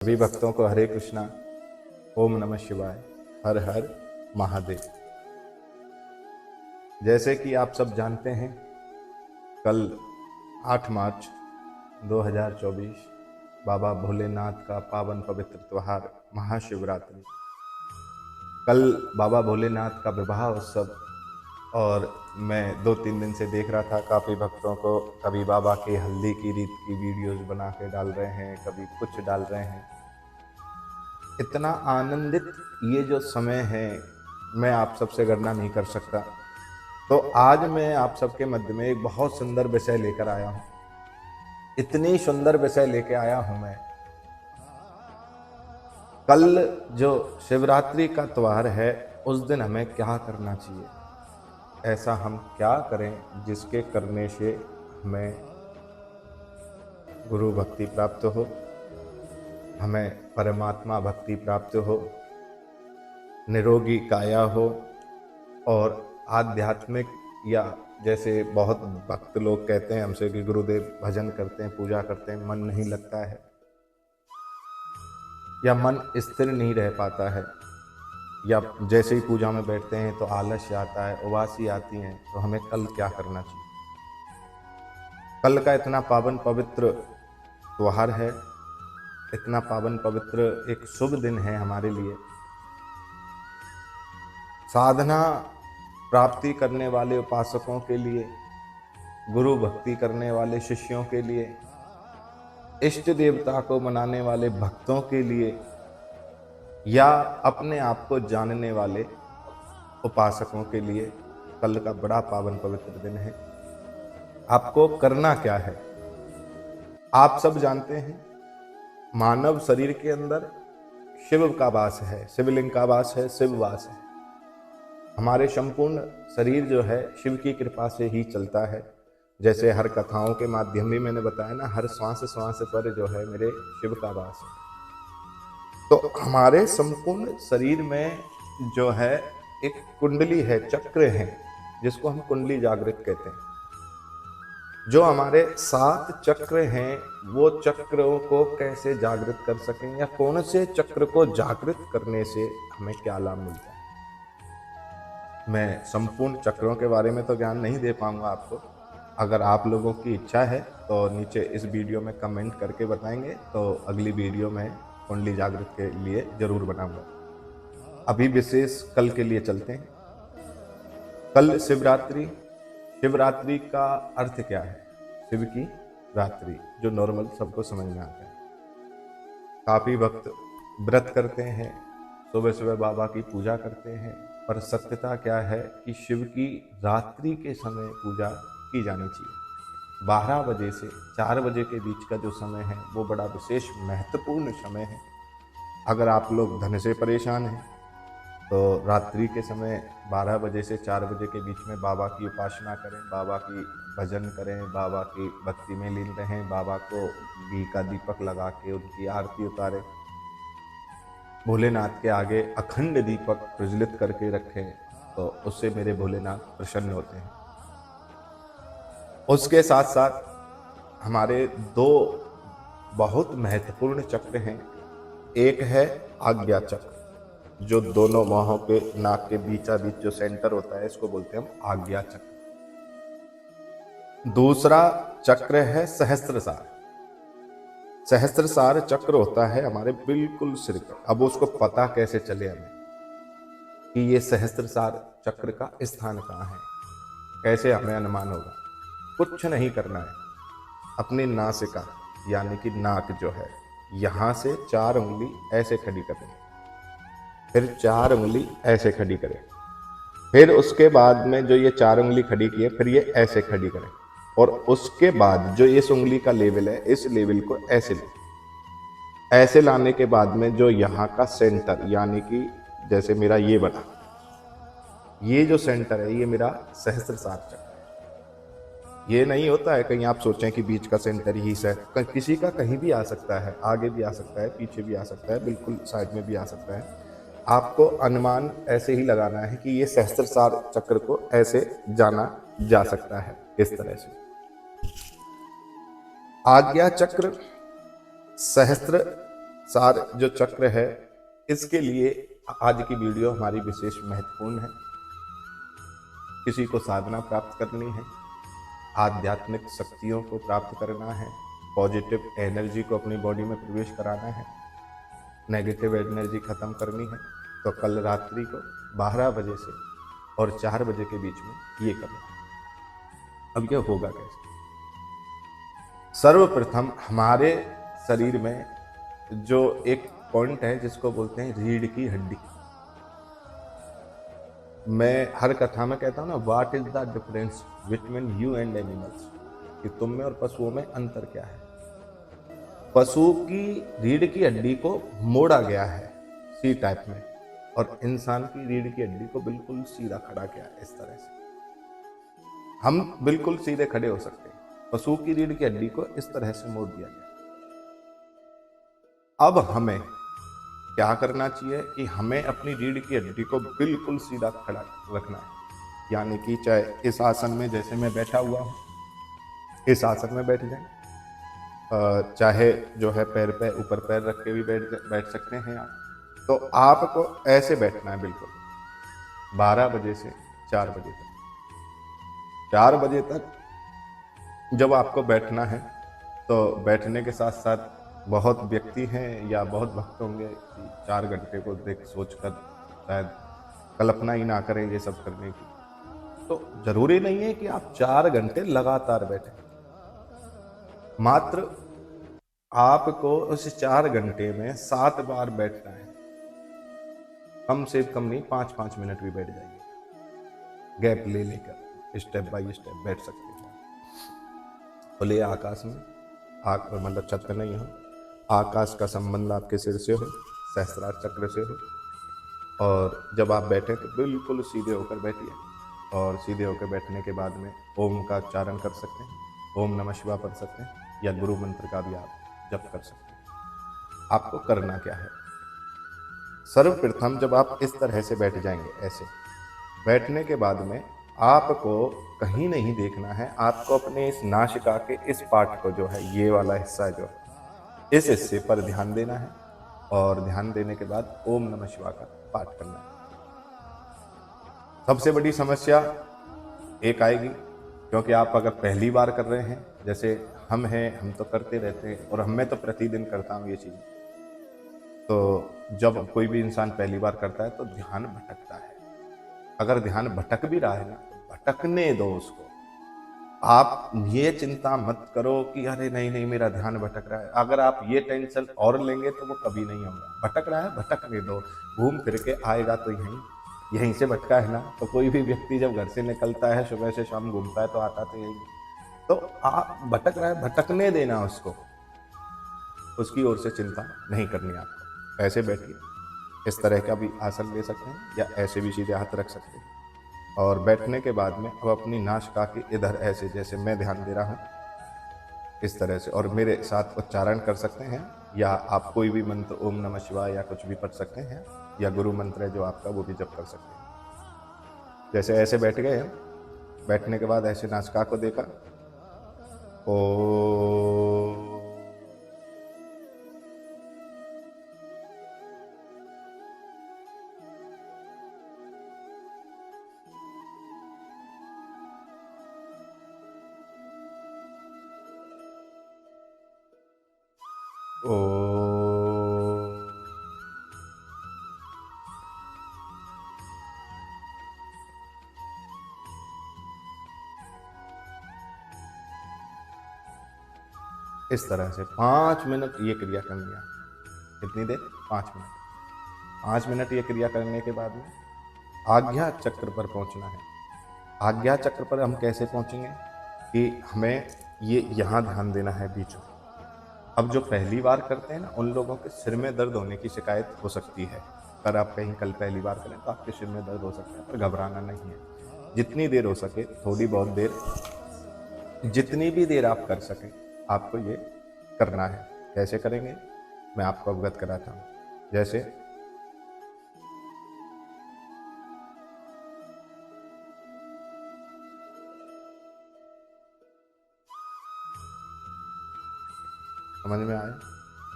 सभी भक्तों को हरे कृष्णा, ओम नमः शिवाय, हर हर महादेव। जैसे कि आप सब जानते हैं, कल 8 मार्च 2024 बाबा भोलेनाथ का पावन पवित्र त्योहार महाशिवरात्रि। कल बाबा भोलेनाथ का विवाह उत्सव, और मैं 2-3 दिन से देख रहा था काफ़ी भक्तों को कभी बाबा के हल्दी की रीत की वीडियोस बना के डाल रहे हैं, कभी कुछ डाल रहे हैं। इतना आनंदित ये जो समय है, मैं आप सबसे गणना नहीं कर सकता। तो आज मैं आप सबके मध्य में एक बहुत सुंदर विषय लेकर आया हूँ। इतनी सुंदर विषय लेकर आया हूँ मैं। कल जो शिवरात्रि का त्योहार है, उस दिन हमें क्या करना चाहिए, ऐसा हम क्या करें जिसके करने से हमें गुरु भक्ति प्राप्त हो, हमें परमात्मा भक्ति प्राप्त हो, निरोगी काया हो, और आध्यात्मिक, या जैसे बहुत भक्त लोग कहते हैं हमसे कि गुरुदेव भजन करते हैं, पूजा करते हैं, मन नहीं लगता है, या मन स्थिर नहीं रह पाता है, या जैसे ही पूजा में बैठते हैं तो आलस्य आता है, उबासी आती हैं, तो हमें कल क्या करना चाहिए। कल का इतना पावन पवित्र त्योहार है, इतना पावन पवित्र एक शुभ दिन है हमारे लिए। साधना प्राप्ति करने वाले उपासकों के लिए, गुरु भक्ति करने वाले शिष्यों के लिए, इष्ट देवता को मनाने वाले भक्तों के लिए, या अपने आप को जानने वाले उपासकों के लिए कल का बड़ा पावन पवित्र दिन है। आपको करना क्या है? आप सब जानते हैं, मानव शरीर के अंदर शिव का वास है, शिवलिंग का वास है, शिव वास है। हमारे संपूर्ण शरीर जो है शिव की कृपा से ही चलता है। जैसे हर कथाओं के माध्यम भी मैंने बताया ना, हर श्वास श्वास पर जो है मेरे शिव का वास है। तो हमारे संपूर्ण शरीर में जो है एक कुंडली है, चक्र है, जिसको हम कुंडली जागृत कहते हैं। जो हमारे 7 चक्र हैं, वो चक्रों को कैसे जागृत कर सकें, या कौन से चक्र को जागृत करने से हमें क्या लाभ मिलता है। मैं संपूर्ण चक्रों के बारे में तो ज्ञान नहीं दे पाऊंगा आपको। अगर आप लोगों की इच्छा है तो नीचे इस वीडियो में कमेंट करके बताएंगे, तो अगली वीडियो में कुंडली जागृत के लिए जरूर बनाऊंगा। अभी विशेष कल के लिए चलते हैं। कल शिवरात्रि। शिवरात्रि का अर्थ क्या है? शिव की रात्रि, जो नॉर्मल सबको समझ में आता है। काफी भक्त व्रत करते हैं, सुबह सुबह बाबा की पूजा करते हैं, पर सत्यता क्या है कि शिव की रात्रि के समय पूजा की जानी चाहिए। 12 बजे से 4 बजे के बीच का जो समय है, वो बड़ा विशेष महत्वपूर्ण समय है। अगर आप लोग धन से परेशान हैं तो रात्रि के समय 12 बजे से 4 बजे के बीच में बाबा की उपासना करें, बाबा की भजन करें, बाबा की भक्ति में लीन रहें, बाबा को घी का दीपक लगा के उनकी आरती उतारें, भोलेनाथ के आगे अखंड दीपक प्रज्वलित करके रखें, तो उससे मेरे भोलेनाथ प्रसन्न होते हैं। उसके साथ साथ हमारे 2 बहुत महत्वपूर्ण चक्र हैं। एक है आज्ञा चक्र, जो दोनों बाहों के नाक के बीचा बीच जो सेंटर होता है, इसको बोलते हैं हम आज्ञा चक्र। दूसरा चक्र है सहस्त्रसार। सहस्त्रसार चक्र होता है हमारे बिल्कुल सिर पर। अब उसको पता कैसे चले हमें कि ये सहस्त्रसार चक्र का स्थान कहाँ है, कैसे हमें अनुमान होगा? कुछ नहीं करना है। अपनी नासिका यानी कि नाक जो है, यहां से 4 उंगली ऐसे खड़ी करनी, फिर 4 उंगली ऐसे खड़ी करें, फिर उसके बाद में जो ये 4 उंगली खड़ी की है, फिर ये ऐसे खड़ी करें, और उसके बाद जो इस उंगली का लेवल है, इस लेवल को ऐसे लें। ऐसे लाने के बाद में जो यहाँ का सेंटर, यानी कि जैसे मेरा ये बना, ये जो सेंटर है, ये मेरा सहस्त्रसार चक्र है। ये नहीं होता है कहीं आप सोचें कि बीच का सेंटर ही है, किसी का कहीं भी आ सकता है, आगे भी आ सकता है, पीछे भी आ सकता है, बिल्कुल साइड में भी आ सकता है। आपको अनुमान ऐसे ही लगाना है कि ये सहस्त्रसार चक्र को ऐसे जाना जा सकता है, इस तरह से। आज्ञा चक्र, सहस्त्र सार जो चक्र है, इसके लिए आज की वीडियो हमारी विशेष महत्वपूर्ण है। किसी को साधना प्राप्त करनी है, आध्यात्मिक शक्तियों को प्राप्त करना है, पॉजिटिव एनर्जी को अपनी बॉडी में प्रवेश कराना है, नेगेटिव एनर्जी खत्म करनी है, तो कल रात्रि को 12 बजे से और 4 बजे के बीच में ये करना है। अब ये होगा कैसे? सर्वप्रथम हमारे शरीर में जो एक पॉइंट है जिसको बोलते हैं रीढ़ की हड्डी। मैं हर कथा में कहता हूं ना, what is the difference between you and animals, कि तुम में और पशुओं में अंतर क्या है। पशु की रीढ़ की हड्डी को मोड़ा गया है सी टाइप में, और इंसान की रीढ़ की हड्डी को बिल्कुल सीधा खड़ा किया है इस तरह से। हम बिल्कुल सीधे खड़े हो सकते हैं, पशु की रीढ़ की हड्डी को इस तरह से मोड़ दिया गया। अब हमें क्या करना चाहिए कि हमें अपनी रीढ़ की हड्डी को बिल्कुल सीधा खड़ा रखना है। यानी कि चाहे इस आसन में जैसे मैं बैठा हुआ हूं, इस आसन में बैठ जाए, चाहे जो है पैर पे ऊपर पैर रख के भी बैठ सकते हैं आप। तो आपको ऐसे बैठना है बिल्कुल 12 बजे से 4 बजे तक। 4 बजे तक जब आपको बैठना है, तो बैठने के साथ साथ बहुत व्यक्ति हैं या बहुत भक्त होंगे कि 4 घंटे को देख सोचकर शायद कल्पना ही ना करें ये सब करने की। तो जरूरी नहीं है कि आप 4 घंटे लगातार बैठें, मात्र आपको उस 4 घंटे में 7 बार बैठना है। कम से कम नहीं, 5-5 मिनट भी बैठ जाइए, गैप ले लेकर स्टेप बाय स्टेप बैठ सकते हैं। खुले आकाश में, मतलब छत पे नहीं हो, आकाश का संबंध आपके सिर से हो, सहस्त्रार चक्र से हो, और जब आप बैठे तो बिल्कुल सीधे होकर बैठिए, और सीधे होकर बैठने के बाद में ओम का उच्चारण कर सकते हैं, ओम नमः शिवाय पढ़ सकते हैं, या गुरु मंत्र का भी आप जप कर सकते हैं। आपको करना क्या है? सर्वप्रथम जब आप इस तरह से बैठ जाएंगे, ऐसे बैठने के बाद में आपको कहीं नहीं देखना है, आपको अपने इस नासिका के इस पार्ट को जो है, ये वाला हिस्सा जो है, इस हिस्से पर ध्यान देना है, और ध्यान देने के बाद ओम नमः शिवाय का पाठ करना है। सबसे बड़ी समस्या एक आएगी, क्योंकि आप अगर पहली बार कर रहे हैं, जैसे हम हैं, हम तो करते रहते हैं, और मैं तो प्रतिदिन करता हूँ ये चीज़। तो जब कोई भी इंसान पहली बार करता है तो ध्यान भटकता है। अगर ध्यान भटक भी रहा है ना, तो भटकने दो उसको। आप ये चिंता मत करो कि अरे नहीं नहीं मेरा ध्यान भटक रहा है। अगर आप ये टेंशन और लेंगे तो वो कभी नहीं होगा। भटक रहा है, भटकने दो, घूम फिर के आएगा तो यहीं से भटका है ना। तो कोई भी व्यक्ति जब घर से निकलता है, सुबह से शाम घूमता है, तो आता तो यही। तो आप भटक रहा है, भटकने देना उसको, उसकी ओर से चिंता नहीं करनी आपको। ऐसे बैठिए, इस तरह का भी आसन ले सकते हैं, या ऐसे भी सीधे हाथ रख सकते हैं। और बैठने के बाद में अब अपनी नासिका के इधर ऐसे, जैसे मैं ध्यान दे रहा हूँ इस तरह से, और मेरे साथ उच्चारण कर सकते हैं, या आप कोई भी मंत्र ओम नमः शिवाय या कुछ भी पढ़ सकते हैं, या गुरु मंत्र है जो आपका, वो भी जप कर सकते हैं। जैसे ऐसे बैठ गए हम, बैठने के बाद ऐसे नासिका को देखा, ओ ओ इस तरह से 5 मिनट ये क्रिया करनी है। कितनी देर? 5 मिनट। 5 मिनट ये क्रिया करने के बाद में आज्ञा चक्र पर पहुंचना है। आज्ञा चक्र पर हम कैसे पहुंचेंगे कि हमें ये यहाँ ध्यान देना है बीच में। अब जो पहली बार करते हैं ना, उन लोगों के सिर में दर्द होने की शिकायत हो सकती है। अगर आप कहीं कल पहली बार करें तो आपके सिर में दर्द हो सकता है, पर घबराना नहीं है। जितनी देर हो सके, थोड़ी बहुत देर, जितनी भी देर आप कर सकें, आपको ये करना है। कैसे करेंगे मैं आपको अवगत कराता हूँ। जैसे समझ में आए?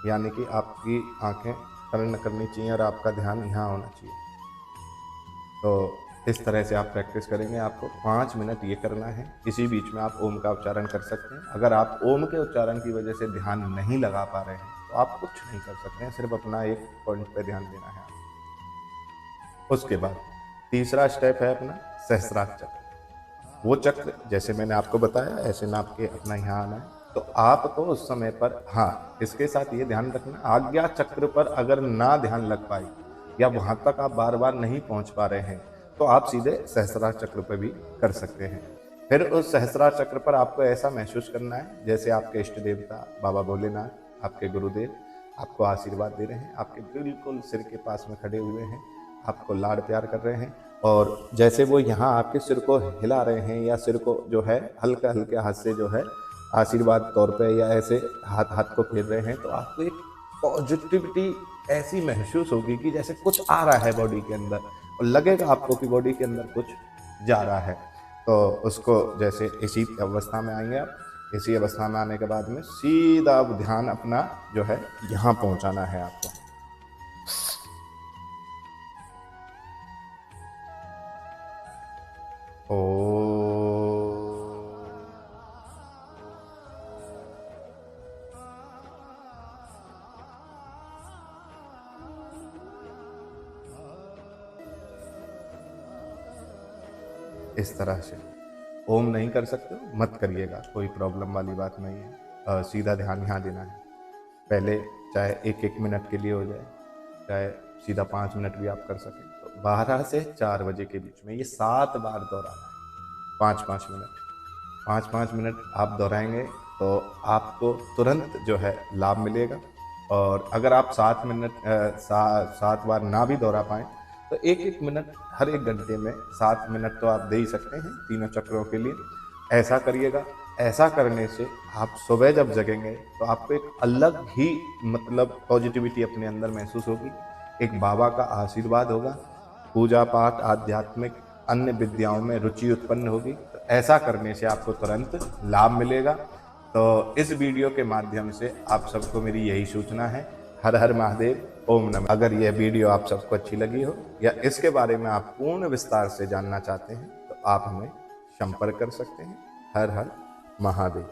यानी कि आपकी आंखें टर्न करनी चाहिए और आपका ध्यान यहाँ होना चाहिए। तो इस तरह से आप प्रैक्टिस करेंगे। आपको 5 मिनट ये करना है। इसी बीच में आप ओम का उच्चारण कर सकते हैं। अगर आप ओम के उच्चारण की वजह से ध्यान नहीं लगा पा रहे हैं तो आप कुछ नहीं कर सकते हैं, सिर्फ अपना एक पॉइंट पे ध्यान देना है आपको। उसके बाद तीसरा स्टेप है अपना सहस्त्रार चक्र। वो चक्र जैसे मैंने आपको बताया ऐसे नाप के अपना यहाँ आना है। तो आपको उस समय पर, हाँ, इसके साथ ये ध्यान रखना, आज्ञा चक्र पर अगर ना ध्यान लग पाए या वहां तक आप बार बार नहीं पहुंच पा रहे हैं तो आप सीधे सहस्त्रार चक्र पर भी कर सकते हैं। फिर उस सहस्त्रार चक्र पर आपको ऐसा महसूस करना है जैसे आपके इष्ट देवता बाबा भोलेनाथ, आपके गुरुदेव आपको आशीर्वाद दे रहे हैं, आपके बिल्कुल सिर के पास में खड़े हुए हैं, आपको लाड प्यार कर रहे हैं। और जैसे वो यहाँ आपके सिर को हिला रहे हैं या सिर को जो है हल्के हल्के हाथ से जो है आशीर्वाद तौर पे या ऐसे हाथ हाथ को फेर रहे हैं, तो आपको एक पॉजिटिविटी ऐसी महसूस होगी कि जैसे कुछ आ रहा है बॉडी के अंदर, और लगेगा आपको कि बॉडी के अंदर कुछ जा रहा है। तो उसको जैसे इसी अवस्था में आएंगे आप। इसी अवस्था में आने के बाद में सीधा अब ध्यान अपना जो है यहाँ पहुँचाना है आपको। ओ इस तरह से ओम नहीं कर सकते हो मत करिएगा, कोई प्रॉब्लम वाली बात नहीं है। सीधा ध्यान यहाँ देना है। पहले चाहे 1-1 मिनट के लिए हो जाए, चाहे सीधा 5 मिनट भी आप कर सकें। तो 12 से 4 बजे के बीच में ये 7 बार दोहराना है, 5-5 मिनट। 5-5 मिनट आप दोहराएंगे तो आपको तुरंत जो है लाभ मिलेगा। और अगर आप 7 बार ना भी दोहरा पाएँ तो 1-1 मिनट हर 1 घंटे में 7 मिनट तो आप दे ही सकते हैं तीनों चक्रों के लिए। ऐसा करिएगा। ऐसा करने से आप सुबह जब जगेंगे तो आपको एक अलग ही मतलब पॉजिटिविटी अपने अंदर महसूस होगी। एक बाबा का आशीर्वाद होगा, पूजा पाठ, आध्यात्मिक अन्य विद्याओं में रुचि उत्पन्न होगी। तो ऐसा करने से आपको तुरंत लाभ मिलेगा। तो इस वीडियो के माध्यम से आप सबको मेरी यही सूचना है। हर हर महादेव, ओम नमः। अगर यह वीडियो आप सबको अच्छी लगी हो या इसके बारे में आप पूर्ण विस्तार से जानना चाहते हैं तो आप हमें संपर्क कर सकते हैं। हर हर महादेव।